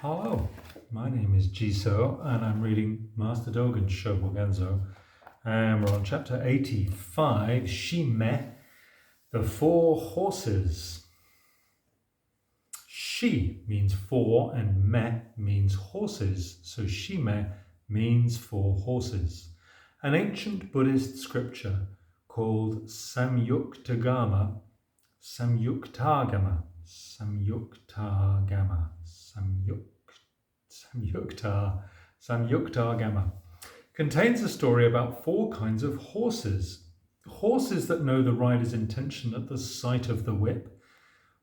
Hello, my name is Jiso and I'm reading Master Dōgen's Shōbōgenzō and we're on chapter 85, Shime, the Four Horses. Shi means four and me means horses, so Shime means four horses. An ancient Buddhist scripture called Samyuktagama, Samyuktagama contains a story about four kinds of horses. Horses that know the rider's intention at the sight of the whip,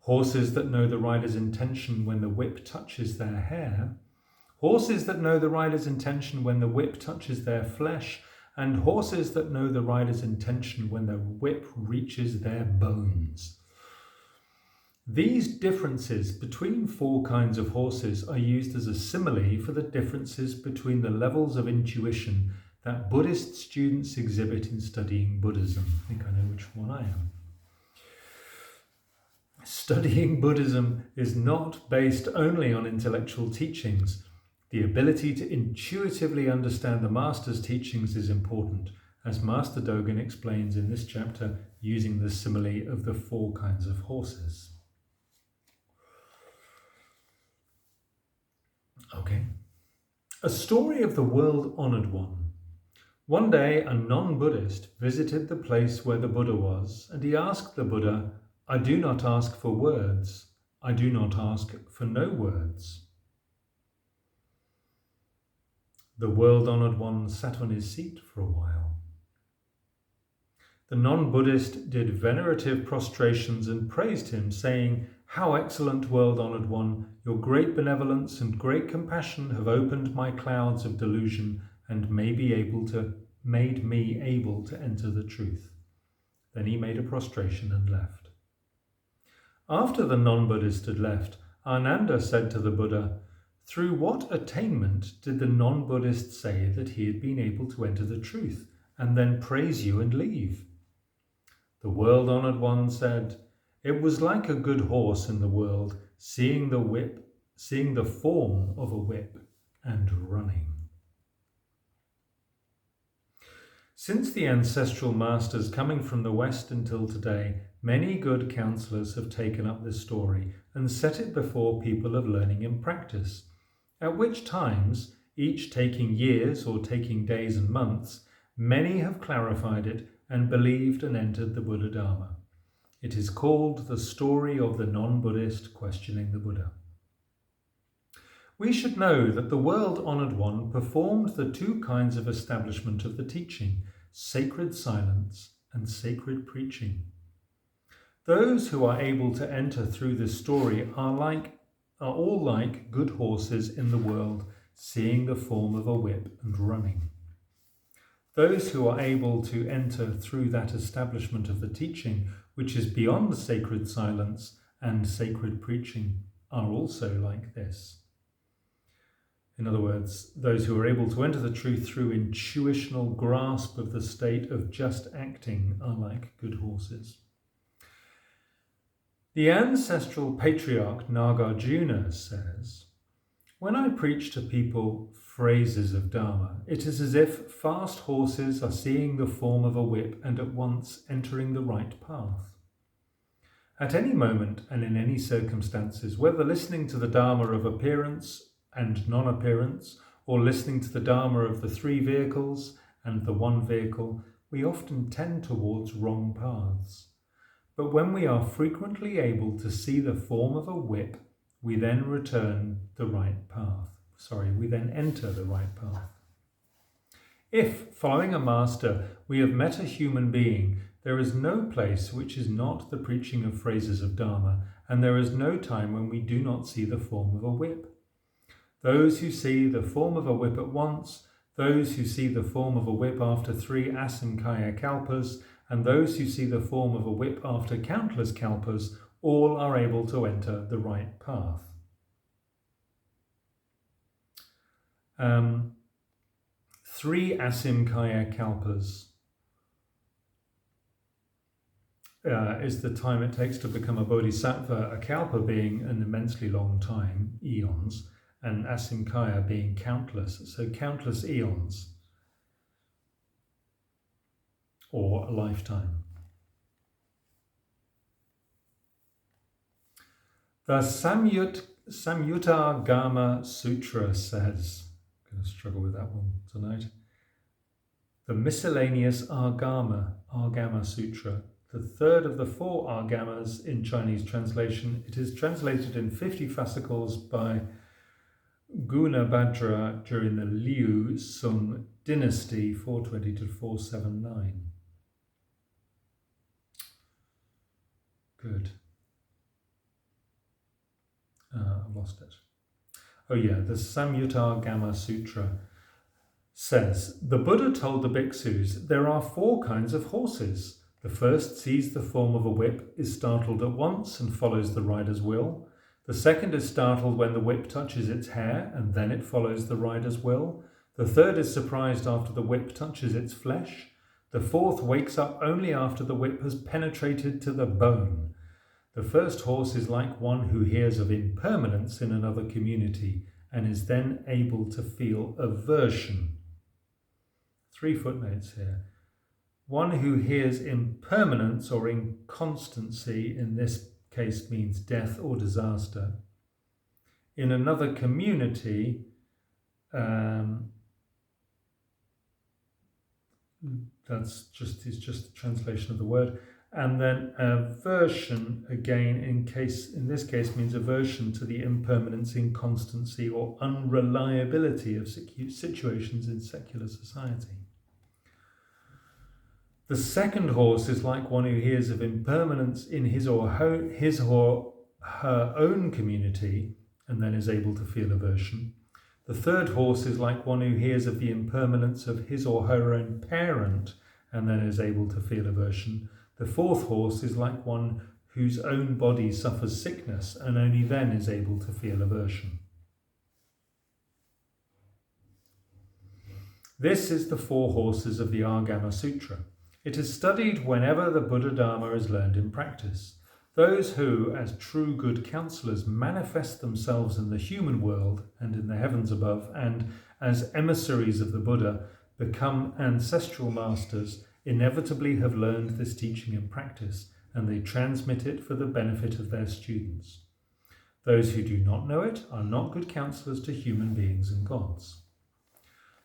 horses that know the rider's intention when the whip touches their hair, horses that know the rider's intention when the whip touches their flesh, and horses that know the rider's intention when the whip reaches their bones. These differences between four kinds of horses are used as a simile for the differences between the levels of intuition that Buddhist students exhibit in studying Buddhism. I think I know which one I am. Studying Buddhism is not based only on intellectual teachings. The ability to intuitively understand the Master's teachings is important, as Master Dōgen explains in this chapter using the simile of the four kinds of horses. Okay. A story of the world-honored one. One day, a non-Buddhist visited the place where the Buddha was, and he asked the Buddha, "I do not ask for words. I do not ask for no words." The world-honored one sat on his seat for a while. The non-Buddhist did venerative prostrations and praised him, saying, "How excellent, world-honored one! Your great benevolence and great compassion have opened my clouds of delusion and made me able to enter the truth." Then he made a prostration and left. After the non-Buddhist had left, Ananda said to the Buddha, "Through what attainment did the non-Buddhist say that he had been able to enter the truth and then praise you and leave?" The world-honored one said, "It was like a good horse in the world, seeing the form of a whip and running." Since the ancestral masters coming from the West until today, many good counselors have taken up this story and set it before people of learning and practice, at which times, each taking years or taking days and months, many have clarified it and believed and entered the Buddha Dharma. It is called the story of the non-Buddhist questioning the Buddha. We should know that the world-honored one performed the two kinds of establishment of the teaching, sacred silence and sacred preaching. Those who are able to enter through this story are all like good horses in the world, seeing the form of a whip and running. Those who are able to enter through that establishment of the teaching, which is beyond sacred silence and sacred preaching, are also like this. In other words, those who are able to enter the truth through intuitional grasp of the state of just acting are like good horses. The ancestral patriarch Nagarjuna says, "When I preach to people phrases of Dharma, it is as if fast horses are seeing the form of a whip and at once entering the right path. At any moment and in any circumstances, whether listening to the Dharma of appearance and non-appearance, or listening to the Dharma of the three vehicles and the one vehicle, we often tend towards wrong paths. But when we are frequently able to see the form of a whip, we then enter the right path. If, following a master, we have met a human being, there is no place which is not the preaching of phrases of Dharma, and there is no time when we do not see the form of a whip. Those who see the form of a whip at once, those who see the form of a whip after 3 asamkhaya kalpas, and those who see the form of a whip after countless kalpas, all are able to enter the right path." 3 asamkhaya kalpas is the time it takes to become a bodhisattva, a kalpa being an immensely long time, eons, and asimkaya being countless, so countless eons or a lifetime. The Samyutta Gama Sutra says, I'm going to struggle with that one tonight. The miscellaneous Agama Sutra, the third of the 4 Agamas in Chinese translation. It is translated in 50 fascicles by Gunabhadra during the Liu Sung dynasty, 420 to 479. Good. I've lost it. Oh yeah, the Samyutta Gama Sutra says, the Buddha told the bhikshus there are 4 kinds of horses. The first sees the form of a whip, is startled at once and follows the rider's will. The second is startled when the whip touches its hair and then it follows the rider's will. The third is surprised after the whip touches its flesh. The fourth wakes up only after the whip has penetrated to the bone. The first horse is like one who hears of impermanence in another community and is then able to feel aversion. 3 footnotes here. One who hears impermanence or inconstancy, in this case means death or disaster, in another community, is just the translation of the word. And then aversion, again, in this case means aversion to the impermanence, inconstancy, or unreliability of situations in secular society. The second horse is like one who hears of impermanence in his or her own community and then is able to feel aversion. The third horse is like one who hears of the impermanence of his or her own parent and then is able to feel aversion. The fourth horse is like one whose own body suffers sickness and only then is able to feel aversion. This is the 4 horses of the Agama Sutra. It is studied whenever the Buddha Dharma is learned in practice. Those who, as true good counsellors, manifest themselves in the human world and in the heavens above, and as emissaries of the Buddha, become ancestral masters, inevitably have learned this teaching in practice, and they transmit it for the benefit of their students. Those who do not know it are not good counsellors to human beings and gods.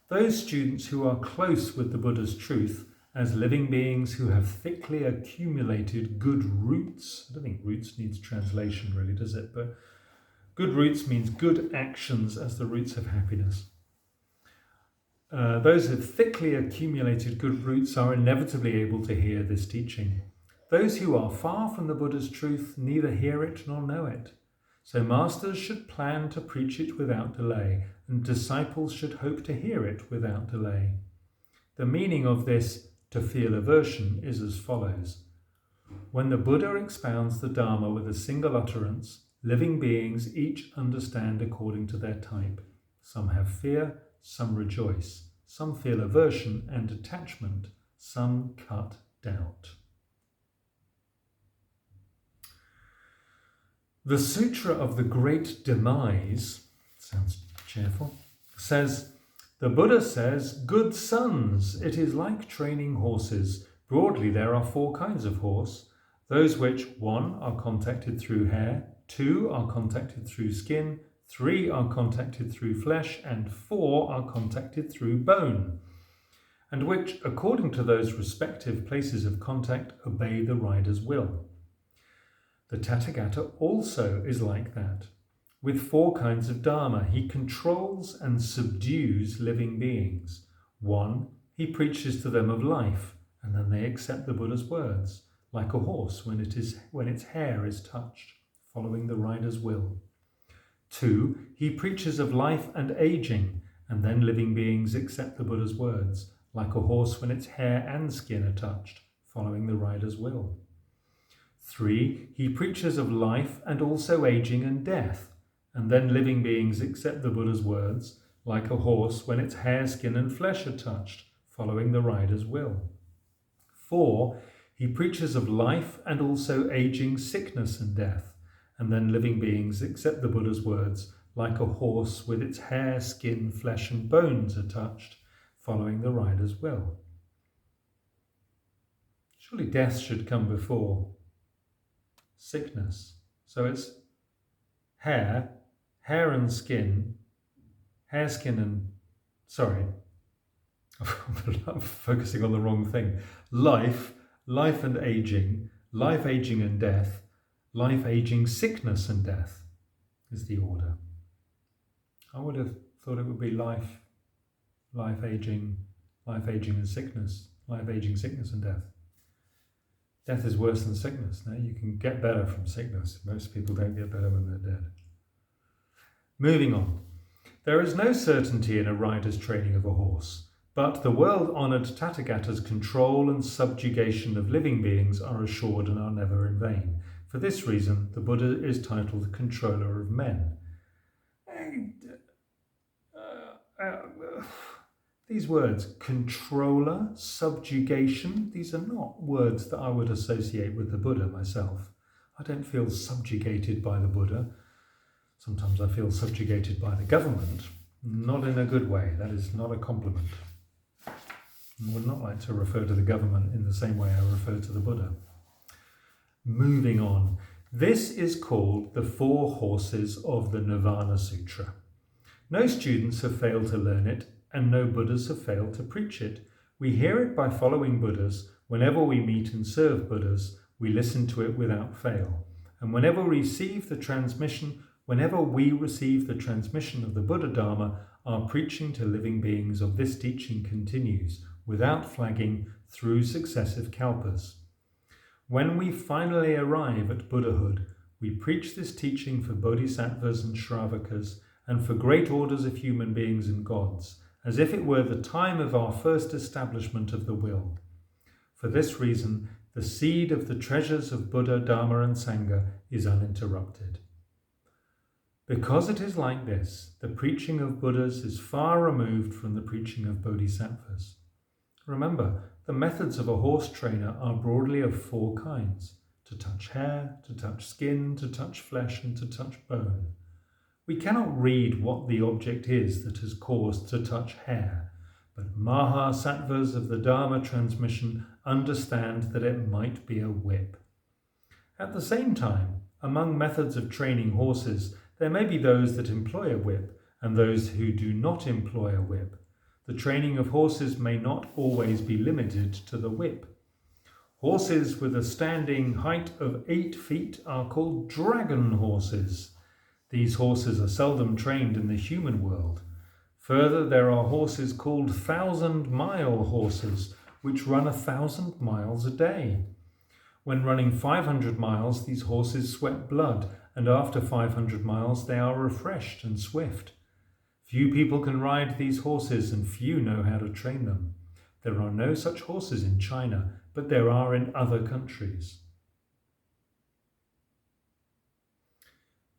Those students who are close with the Buddha's truth, as living beings who have thickly accumulated good roots. I don't think roots needs translation really, does it? But good roots means good actions as the roots of happiness. Those with thickly accumulated good roots are inevitably able to hear this teaching. Those who are far from the Buddha's truth neither hear it nor know it. So masters should plan to preach it without delay, and disciples should hope to hear it without delay. The meaning of this to feel aversion is as follows. When the Buddha expounds the Dharma with a single utterance, living beings each understand according to their type. Some have fear, some rejoice, some feel aversion and attachment, some cut doubt. The Sutra of the Great Demise, sounds cheerful, says, the Buddha says, good sons, it is like training horses. Broadly, there are 4 kinds of horse. Those which, 1, are contacted through hair, 2 are contacted through skin, 3 are contacted through flesh, and 4 are contacted through bone, and which, according to those respective places of contact, obey the rider's will. The Tathagata also is like that. With 4 kinds of Dharma, he controls and subdues living beings. 1, he preaches to them of life, and then they accept the Buddha's words, like a horse when its hair is touched, following the rider's will. 2, he preaches of life and aging, and then living beings accept the Buddha's words, like a horse when its hair and skin are touched, following the rider's will. 3, he preaches of life and also aging and death, and then living beings accept the Buddha's words, like a horse when its hair, skin and flesh are touched, following the rider's will. 4, he preaches of life and also aging, sickness and death, and then living beings accept the Buddha's words, like a horse with its hair, skin, flesh and bones are touched, following the rider's will. Surely death should come before sickness. So it's hair and skin, hair, skin and, sorry, I'm focusing on the wrong thing. Life and aging, life, aging and death, life, aging, sickness and death is the order. I would have thought it would be life, aging and sickness, life, aging, sickness and death. Death is worse than sickness. Now, you can get better from sickness. Most people don't get better when they're dead. Moving on. There is no certainty in a rider's training of a horse, but the world-honoured Tathagata's control and subjugation of living beings are assured and are never in vain. For this reason, the Buddha is titled Controller of Men. These words, controller, subjugation, these are not words that I would associate with the Buddha myself. I don't feel subjugated by the Buddha. Sometimes I feel subjugated by the government, not in a good way. That is not a compliment. I would not like to refer to the government in the same way I refer to the Buddha. Moving on. This is called the Four Horses of the Nirvana Sutra. No students have failed to learn it, and no Buddhas have failed to preach it. We hear it by following Buddhas. Whenever we meet and serve Buddhas, we listen to it without fail. And whenever we receive the transmission of the Buddha Dharma, our preaching to living beings of this teaching continues, without flagging, through successive kalpas. When we finally arrive at Buddhahood, we preach this teaching for bodhisattvas and shravakas, and for great orders of human beings and gods, as if it were the time of our first establishment of the will. For this reason, the seed of the treasures of Buddha, Dharma and Sangha is uninterrupted. Because it is like this, the preaching of Buddhas is far removed from the preaching of bodhisattvas. Remember, the methods of a horse trainer are broadly of four kinds: to touch hair, to touch skin, to touch flesh, and to touch bone. We cannot read what the object is that has caused to touch hair, but Mahasattvas of the Dharma transmission understand that it might be a whip. At the same time, among methods of training horses, there may be those that employ a whip and those who do not employ a whip. The training of horses may not always be limited to the whip. Horses with a standing height of 8 feet are called dragon horses. These horses are seldom trained in the human world. Further, there are horses called 1,000-mile horses, which run 1,000 miles a day. When running 500 miles, these horses sweat blood, and after 500 miles they are refreshed and swift. Few people can ride these horses, and few know how to train them. There are no such horses in China, but there are in other countries.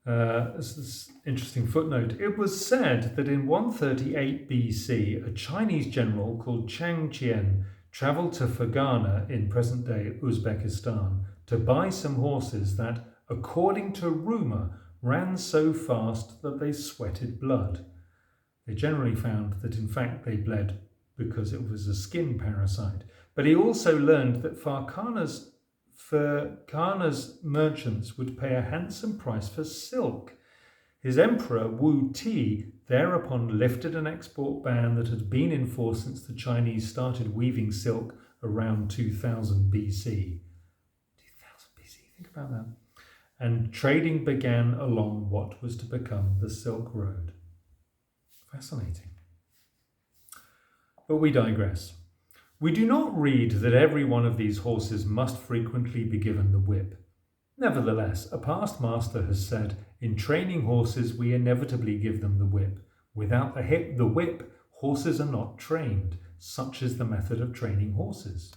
This interesting footnote. It was said that in 138 BC, a Chinese general called Chang Qian travelled to Fergana in present-day Uzbekistan to buy some horses that, according to rumour, ran so fast that they sweated blood. They generally found that in fact they bled because it was a skin parasite. But he also learned that Fergana's merchants would pay a handsome price for silk. His emperor, Wu Ti, thereupon lifted an export ban that had been in force since the Chinese started weaving silk around 2000 BC. 2000 BC, think about that. And trading began along what was to become the Silk Road. Fascinating. But we digress. We do not read that every one of these horses must frequently be given the whip. Nevertheless, a past master has said, in training horses we inevitably give them the whip. Without the whip, horses are not trained. Such is the method of training horses.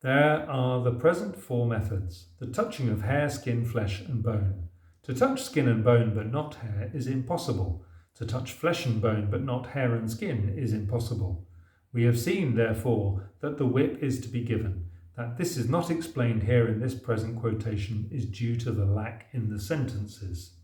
There are the present 4 methods. The touching of hair, skin, flesh and bone. To touch skin and bone but not hair is impossible. To touch flesh and bone but not hair and skin is impossible. We have seen, therefore, that the whip is to be given. That this is not explained here in this present quotation is due to the lack in the sentences.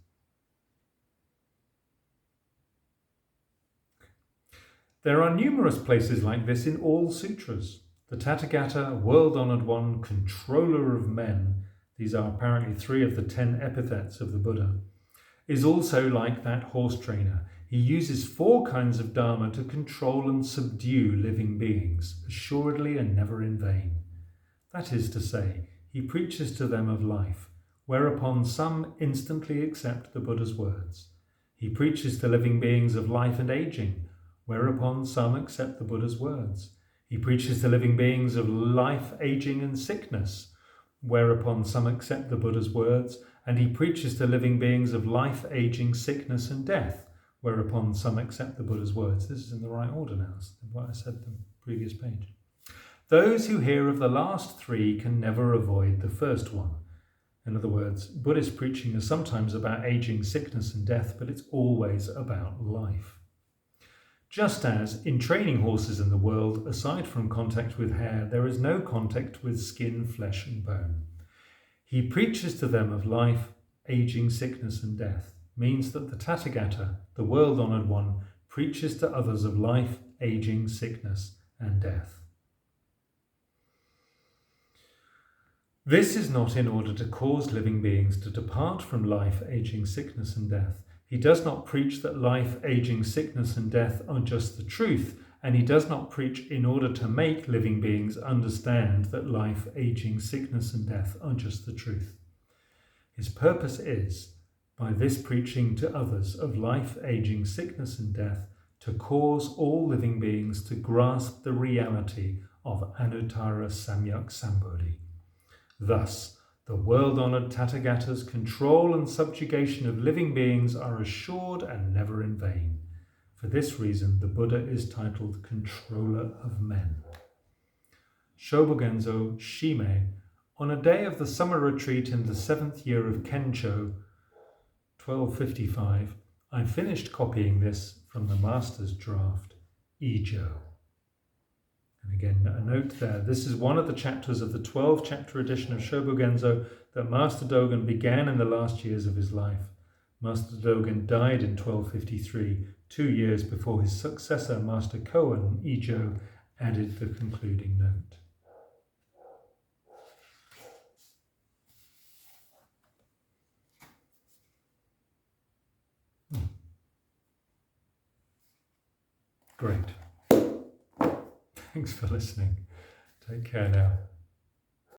There are numerous places like this in all sutras. The Tathagata, world-honoured one, controller of men, these are apparently 3 of the 10 epithets of the Buddha, is also like that horse trainer. He uses 4 kinds of dharma to control and subdue living beings, assuredly and never in vain. That is to say, he preaches to them of life, whereupon some instantly accept the Buddha's words. He preaches to living beings of life and aging, whereupon some accept the Buddha's words. He preaches to living beings of life, aging and sickness, whereupon some accept the Buddha's words, and he preaches to living beings of life, aging, sickness and death, whereupon some accept the Buddha's words. This is in the right order now, what I said the previous page. Those who hear of the last 3 can never avoid the first one. In other words, Buddhist preaching is sometimes about aging, sickness and death, but it's always about life. Just as, in training horses in the world, aside from contact with hair, there is no contact with skin, flesh and bone. He preaches to them of life, aging, sickness and death, means that the Tathagata, the world-honoured one, preaches to others of life, aging, sickness and death. This is not in order to cause living beings to depart from life, aging, sickness and death. He does not preach that life, aging, sickness and death are just the truth, and he does not preach in order to make living beings understand that life, aging, sickness and death are just the truth. His purpose is, by this preaching to others of life, aging, sickness and death, to cause all living beings to grasp the reality of Anuttara Samyak Sambodhi. Thus, the world-honoured Tathagata's control and subjugation of living beings are assured and never in vain. For this reason, the Buddha is titled Controller of Men. Shōbōgenzō, Shime, on a day of the summer retreat in the 7th year of Kencho, 1255, I finished copying this from the Master's draft, Ijo. And again, a note there, this is one of the chapters of the 12-chapter edition of Shōbōgenzō that Master Dōgen began in the last years of his life. Master Dōgen died in 1253, 2 years before his successor, Master Koan Ijo, added the concluding note. Great. Thanks for listening. Take care now.